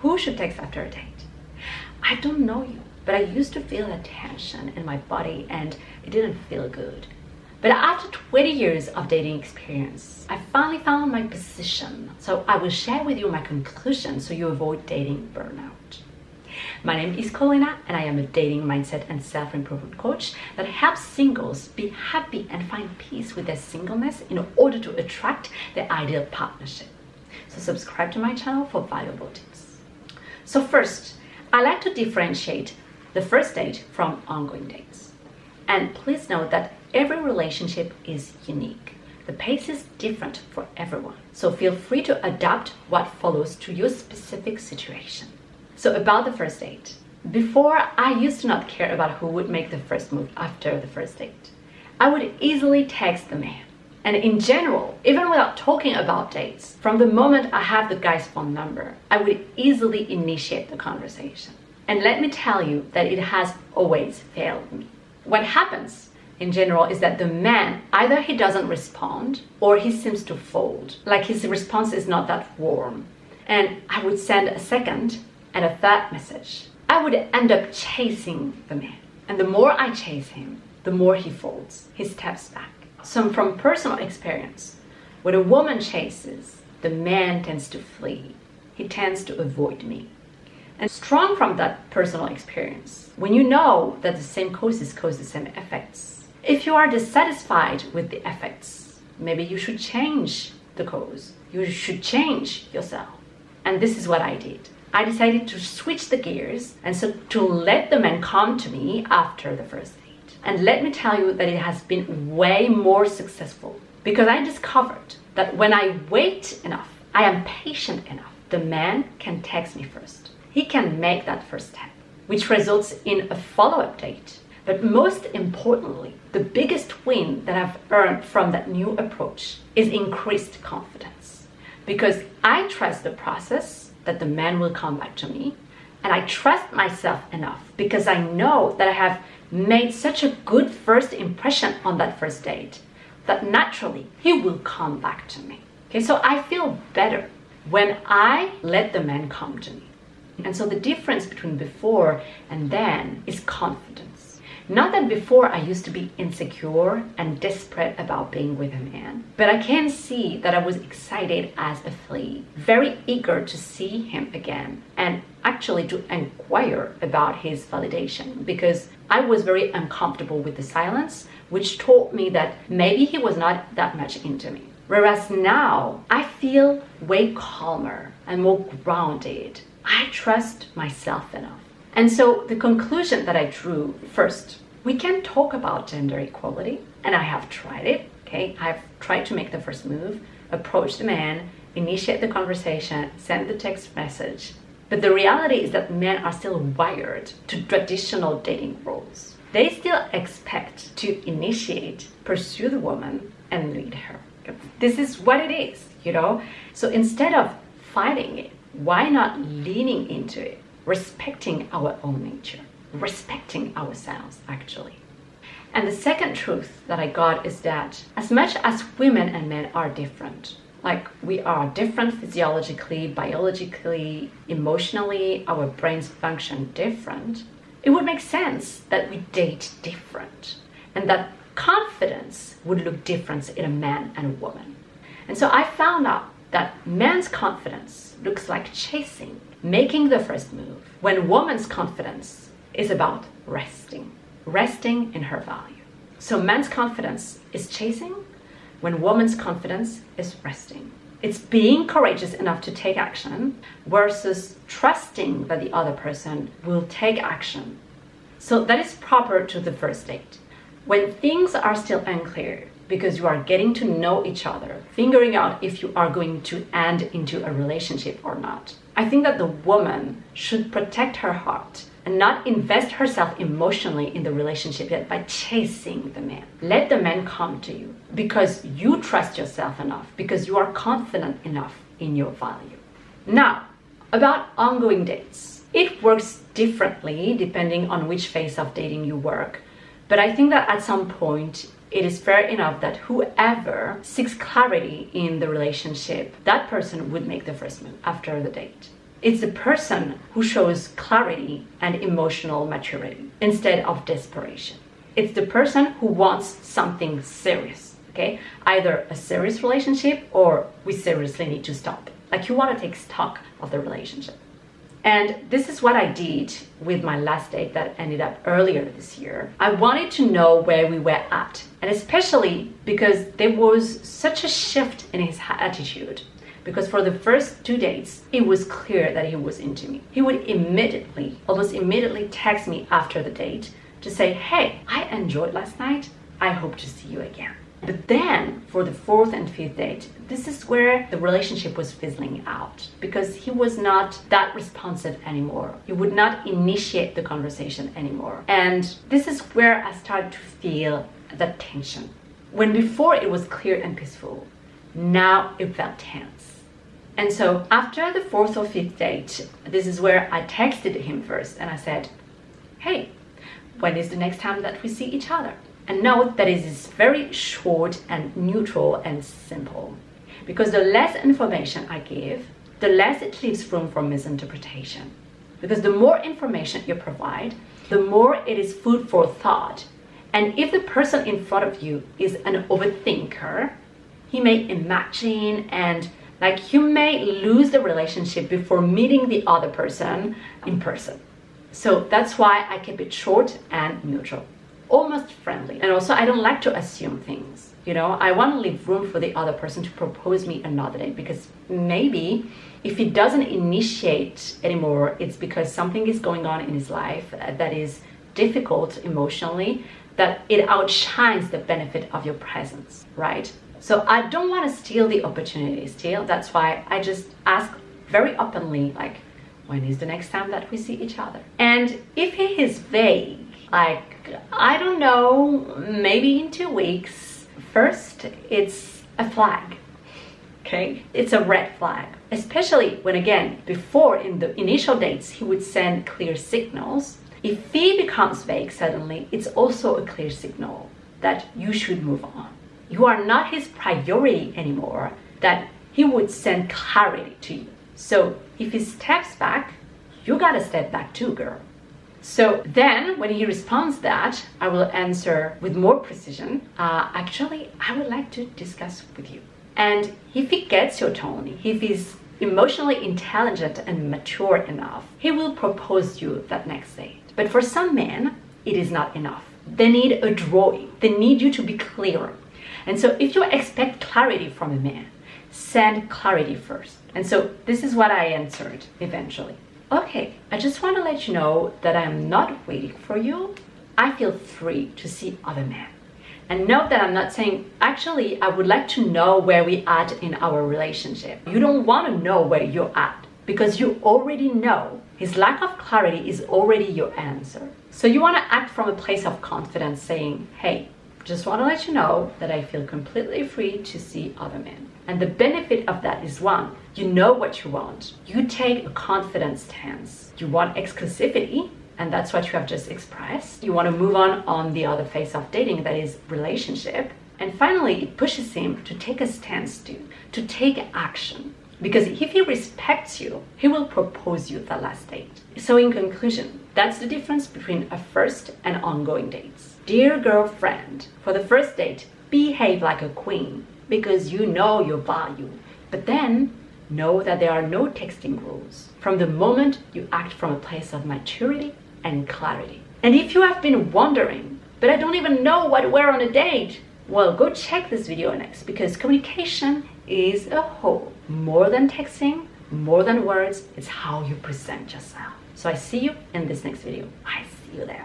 Who should text after a date? I don't know you, but I used to feel a tension in my body and it didn't feel good. But after 20 years of dating experience, I finally found my position. So I will share with you my conclusion so you avoid dating burnout. My name is Colina and I am a dating mindset and self-improvement coach that helps singles be happy and find peace with their singleness in order to attract the ideal partnership. So subscribe to my channel for valuable tips. So first, I like to differentiate the first date from ongoing dates. And please note that every relationship is unique. The pace is different for everyone. So feel free to adapt what follows to your specific situation. So about the first date. Before, I used to not care about who would make the first move after the first date. I would easily text the man. And in general, even without talking about dates, from the moment I have the guy's phone number, I would easily initiate the conversation. And let me tell you that it has always failed me. What happens in general is that the man, either he doesn't respond or he seems to fold, like his response is not that warm. And I would send a second and a third message. I would end up chasing the man. And the more I chase him, the more he folds, he steps back. So from personal experience, when a woman chases, the man tends to flee. He tends to avoid me. And strong from that personal experience, when you know that the same causes cause the same effects, if you are dissatisfied with the effects, maybe you should change the cause. You should change yourself. And this is what I did. I decided to switch the gears and so to let the man come to me after the first date. And let me tell you that it has been way more successful because I discovered that when I wait enough, I am patient enough, the man can text me first. He can make that first step, which results in a follow-up date. But most importantly, the biggest win that I've earned from that new approach is increased confidence. Because I trust the process that the man will come back to me, and I trust myself enough because I know that I have made such a good first impression on that first date that naturally he will come back to me. Okay, so I feel better when I let the man come to me. And so the difference between before and then is confidence. Not that before I used to be insecure and desperate about being with a man, but I can see that I was excited as a flea, very eager to see him again and actually to inquire about his validation because I was very uncomfortable with the silence, which taught me that maybe he was not that much into me. Whereas now I feel way calmer and more grounded. I trust myself enough. And so the conclusion that I drew, first, we can talk about gender equality, and I have tried it, okay? I've tried to make the first move, approach the man, initiate the conversation, send the text message. But the reality is that men are still wired to traditional dating roles. They still expect to initiate, pursue the woman, and lead her. This is what it is, you know? So instead of fighting it, why not leaning into it? Respecting our own nature, respecting ourselves actually. And the second truth that I got is that as much as women and men are different, like we are different physiologically, biologically, emotionally, our brains function different, it would make sense that we date different and that confidence would look different in a man and a woman. And so I found out that man's confidence looks like chasing, making the first move, when woman's confidence is about resting in her value. So man's confidence is chasing, when woman's confidence is resting. It's being courageous enough to take action versus trusting that the other person will take action. So that is proper to the first date. When things are still unclear, because you are getting to know each other, figuring out if you are going to end into a relationship or not, I think that the woman should protect her heart and not invest herself emotionally in the relationship yet by chasing the man. Let the man come to you because you trust yourself enough, because you are confident enough in your value. Now, about ongoing dates. It works differently depending on which phase of dating you work, but I think that at some point it is fair enough that whoever seeks clarity in the relationship, that person would make the first move after the date. It's the person who shows clarity and emotional maturity instead of desperation. It's the person who wants something serious, okay? Either a serious relationship or we seriously need to stop. Like you want to take stock of the relationship. And this is what I did with my last date that ended up earlier this year. I wanted to know where we were at, and especially because there was such a shift in his attitude. Because for the first 2 dates, it was clear that he was into me. He would almost immediately text me after the date to say, hey, I enjoyed last night. I hope to see you again. But then for the 4th and 5th date, this is where the relationship was fizzling out because he was not that responsive anymore. He would not initiate the conversation anymore. And this is where I started to feel that tension. When before it was clear and peaceful, now it felt tense. And so after the 4th or 5th date, this is where I texted him first and I said, hey, when is the next time that we see each other? And note that it is very short and neutral and simple. Because the less information I give, the less it leaves room for misinterpretation. Because the more information you provide, the more it is food for thought. And if the person in front of you is an overthinker, he may imagine and you may lose the relationship before meeting the other person in person. So that's why I keep it short and neutral. Almost friendly. And also I don't like to assume things. I want to leave room for the other person to propose me another date, because maybe if he doesn't initiate anymore, it's because something is going on in his life that is difficult emotionally, that it outshines the benefit of your presence, right? So I don't want to steal the opportunity still. That's why I just ask very openly, when is the next time that we see each other? And if he is vague, I don't know, maybe in 2 weeks, first, it's a flag, okay? It's a red flag, especially when, again, before in the initial dates, he would send clear signals. If he becomes vague suddenly, it's also a clear signal that you should move on. You are not his priority anymore, that he would send clarity to you. So if he steps back, you gotta step back too, girl. So then when he responds that, I will answer with more precision. Actually, I would like to discuss with you. And if he gets your tone, if he's emotionally intelligent and mature enough, he will propose you that next date. But for some men, it is not enough. They need a drawing. They need you to be clearer. And so if you expect clarity from a man, send clarity first. And so this is what I answered eventually. Okay, I just want to let you know that I am not waiting for you. I feel free to see other men. And note that I'm not saying, actually, I would like to know where we at in our relationship. You don't want to know where you're at because you already know. His lack of clarity is already your answer. So you want to act from a place of confidence saying, hey, just want to let you know that I feel completely free to see other men. And the benefit of that is, one, you know what you want. You take a confident stance. You want exclusivity, and that's what you have just expressed. You want to move on the other phase of dating, that is relationship. And finally, it pushes him to take a stance to take action. Because if he respects you, he will propose you the last date. So in conclusion, that's the difference between a first and ongoing dates. Dear girlfriend, for the first date, behave like a queen because you know your value. But then, know that there are no texting rules from the moment you act from a place of maturity and clarity. And if you have been wondering, but I don't even know what to wear on a date, well, go check this video next, because communication is a whole. More than texting, more than words, it's how you present yourself. So I see you in this next video. I see you there.